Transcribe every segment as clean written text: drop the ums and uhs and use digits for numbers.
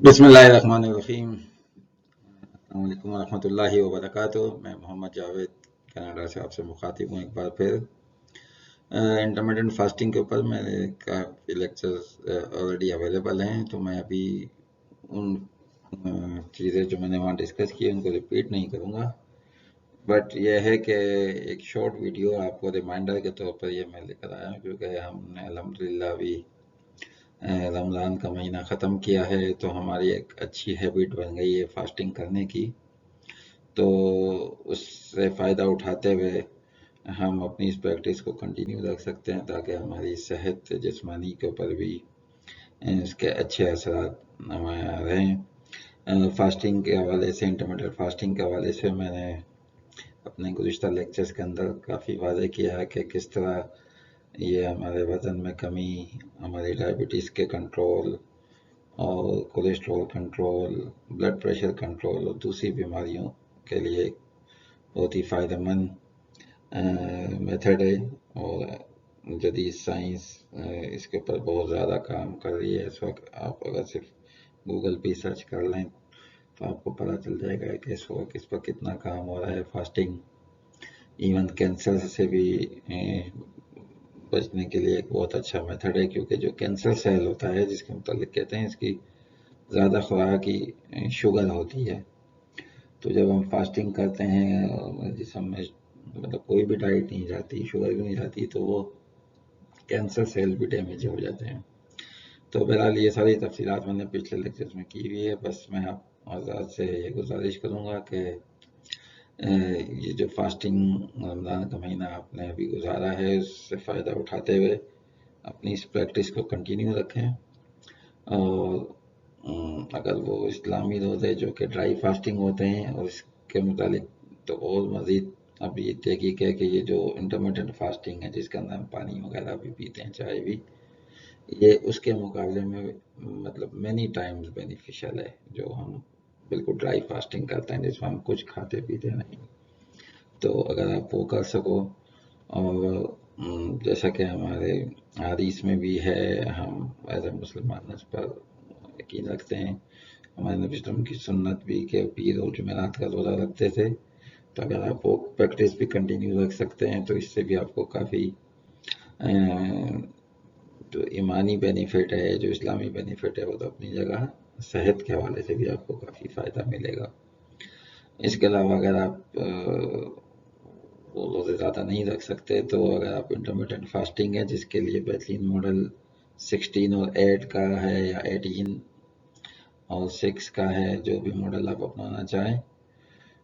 बिस्मिल्लाहिर्रहमानिर्रहीम। अस्सलाम वालेकुम वरहमतुल्लाहि वबरकातुह। मैं मोहम्मद जावेद कनाडा से आपसे मुखातिब हूँ एक बार फिर। इंटरमिटेंट फास्टिंग के ऊपर मेरे काफ़ी लेक्चर्स ऑलरेडी अवेलेबल हैं, तो मैं अभी उन चीज़ें जो मैंने वहाँ डिस्कस की उनको रिपीट नहीं करूँगा, बट यह है कि एक शॉर्ट वीडियो आपको रिमाइंडर के तौर पर ये मैं लेकर आया हूँ, क्योंकि हमने अल्हम्दुलिल्लाह अभी रमज़ान का महीना ख़त्म किया है, तो हमारी एक अच्छी हैबिट बन गई है फास्टिंग करने की। तो उससे फ़ायदा उठाते हुए हम अपनी इस प्रैक्टिस को कंटिन्यू रख सकते हैं, ताकि हमारी सेहत जिस्मानी के ऊपर भी इसके अच्छे असरात नमाया रहें। फास्टिंग के हवाले से, इंटरमिटेंट फास्टिंग के हवाले से मैंने अपने गुज़िश्ता लेक्चर्स के अंदर काफ़ी वाज़ेह किया है कि किस तरह ये हमारे वज़न में कमी, हमारी डायबिटीज़ के कंट्रोल और cholesterol control, blood pressure control और दूसरी बीमारियों के लिए बहुत ही फ़ायदेमंद मेथड है। और जदीद साइंस इसके ऊपर बहुत ज़्यादा काम कर रही है इस वक्त। आप अगर सिर्फ गूगल पे सर्च कर लें तो आपको पता चल जाएगा कि इस वक्त इस पर कितना काम हो रहा है। फास्टिंग इवन कैंसर से भी बचने के लिए एक बहुत अच्छा मेथड है, क्योंकि जो कैंसर सेल होता है जिसके मुतालिक कहते हैं इसकी ज़्यादा खुराक की शुगर होती है। तो जब हम फास्टिंग करते हैं, जिस में मतलब कोई भी डाइट नहीं जाती, शुगर भी नहीं जाती, तो वो कैंसर सेल भी डैमेज हो जाते हैं। तो बहरहाल ये सारी तफसीलात मैंने पिछले लेक्चर्स में की हुई है। बस मैं आप हज़रात से ये गुजारिश करूँगा कि ये जो फास्टिंग रमज़ान का महीना आपने अभी गुजारा है, उससे फ़ायदा उठाते हुए अपनी इस प्रैक्टिस को कंटिन्यू रखें। और अगर वो इस्लामी रोज़े जो कि ड्राई फास्टिंग होते हैं, और इसके मुतालिक तो और मज़ीद अब ये तहकीक है कि ये जो इंटरमिटेंट फास्टिंग है जिसके अंदर हम पानी वगैरह भी पीते हैं, चाय भी, ये उसके मुकाबले में मतलब मैनी टाइम्स बेनिफिशियल है जो हम बिल्कुल ड्राई फास्टिंग करते हैं जिसमें हम कुछ खाते पीते नहीं। तो अगर आप वो कर सको, और जैसा कि हमारे हदीस में भी है, हम एज ए मुसलमान उस पर यकीन रखते हैं। हमारे नबी वसल्लम की सुन्नत भी कि पीर और जुमेरात का रोज़ा रखते थे। तो अगर आप वो प्रैक्टिस भी कंटिन्यू रख सकते हैं तो इससे भी आपको काफ़ी जो ईमानी बेनिफिट है, जो इस्लामी बेनिफिट है, वो तो अपनी जगह, सेहत के हवाले से भी आपको काफ़ी फ़ायदा मिलेगा। इसके अलावा अगर आप वो रोज़े ज़्यादा नहीं रख सकते, तो अगर आप इंटरमिटेंट फास्टिंग है जिसके लिए बेहतरीन मॉडल 16 और 8 का है, या 18 और 6 का है, जो भी मॉडल आप अपनाना चाहें।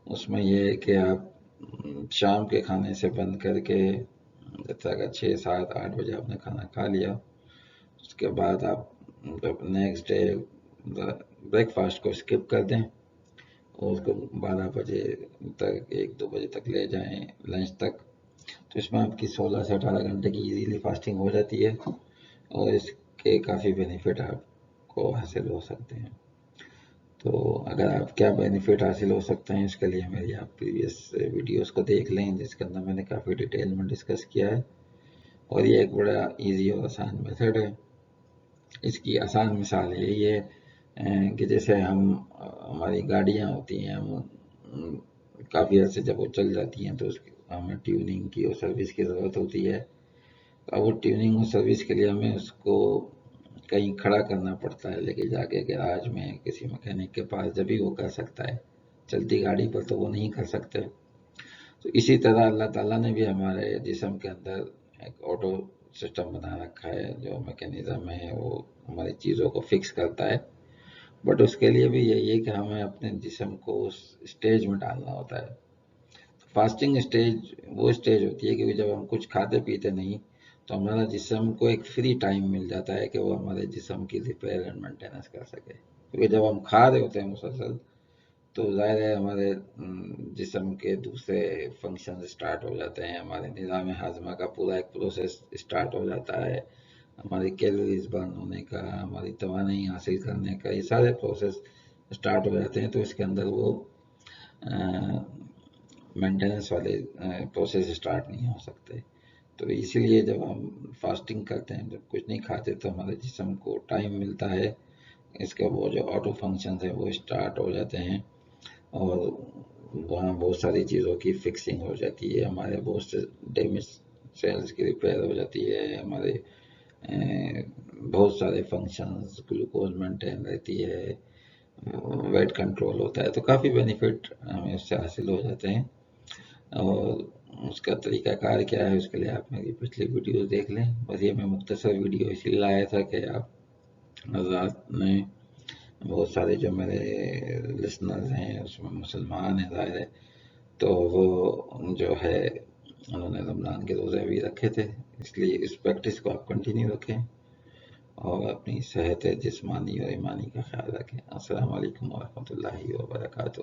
उसमें यह है कि आप शाम के खाने से बंद करके जब तक 6, 7, 8 बजे आपने खाना खा लिया, उसके बाद आप नेक्स्ट डे ब्रेकफास्ट को स्किप कर दें और उसको 12 बजे तक, 1-2 बजे तक ले जाएं लंच तक। तो इसमें आपकी 16 से 18 घंटे की इजीली फास्टिंग हो जाती है, और इसके काफ़ी बेनिफिट आपको हासिल हो सकते हैं। तो अगर आप क्या बेनिफिट हासिल हो सकते हैं, इसके लिए मेरी आप प्रीवियस वीडियोस को देख लें, जिसके अंदर मैंने काफ़ी डिटेल में डिस्कस किया है। और ये एक बड़ा इजी और आसान मेथड है। इसकी आसान मिसाल यही है कि जैसे हमारी गाड़ियाँ होती हैं, हम काफ़ी अर्से जब वो चल जाती हैं तो उसकी हमें ट्यूनिंग की और सर्विस की ज़रूरत होती है। अब वो ट्यूनिंग और सर्विस के लिए हमें उसको कहीं खड़ा करना पड़ता है, लेके जाके गैराज में किसी मैकेनिक के पास, जब भी वो कर सकता है। चलती गाड़ी पर तो वो नहीं कर सकते। तो इसी तरह अल्लाह ताला ने भी हमारे जिस्म के अंदर एक ऑटो सिस्टम बना रखा है, जो मैकेनिज़्म है वो हमारी चीज़ों को फिक्स करता है। बट उसके लिए भी यही है कि हमें अपने जिस्म को उस स्टेज में डालना होता है। फास्टिंग स्टेज वो स्टेज होती है कि जब हम कुछ खाते पीते नहीं, तो हमारा जिस्म को एक फ्री टाइम मिल जाता है कि वो हमारे जिस्म की रिपेयर एंड मेंटेनेंस कर सके। क्योंकि जब हम खा रहे होते हैं मुसलसल, तो ज़ाहिर है हमारे जिस्म के दूसरे फंक्शन स्टार्ट हो जाते हैं, हमारे निज़ाम हाजमा का पूरा एक प्रोसेस स्टार्ट हो जाता है, हमारी कैलोरीज बर्न होने का, हमारी तवानाई हासिल करने का, ये सारे प्रोसेस स्टार्ट हो जाते हैं। तो इसके अंदर वो मेंटेनेंस वाले प्रोसेस स्टार्ट नहीं हो सकते। तो इसीलिए जब हम फास्टिंग करते हैं, जब कुछ नहीं खाते, तो हमारे जिस्म को टाइम मिलता है اس کے وہ جو آٹو فنکشن ہیں وہ اسٹارٹ ہو جاتے ہیں، اور وہاں بہت ساری چیزوں کی فکسنگ ہو جاتی ہے، ہمارے بہت سے ڈیمیج سیلز کی ریپیئر ہو جاتی ہے، ہمارے بہت سارے فنکشنز، گلوکوز مینٹین رہتی ہے، ویٹ کنٹرول ہوتا ہے، تو کافی بینیفٹ ہمیں اس سے حاصل ہو جاتے ہیں۔ اور اس کا طریقہ کار کیا ہے، اس کے لیے آپ میری پچھلی ویڈیوز دیکھ لیں۔ بس یہ میں مختصر ویڈیو اسی لیے لایا تھا کہ آپ حضرات نے، بہت سارے جو میرے لسنرز ہیں اس میں مسلمان ہیں ظاہر ہے، تو وہ جو ہے انہوں نے رمضان کے روزے بھی رکھے تھے، اس لیے اس پریکٹس کو آپ کنٹینیو رکھیں اور اپنی صحت جسمانی اور ایمانی کا خیال رکھیں۔ السلام علیکم ورحمۃ اللہ وبرکاتہ۔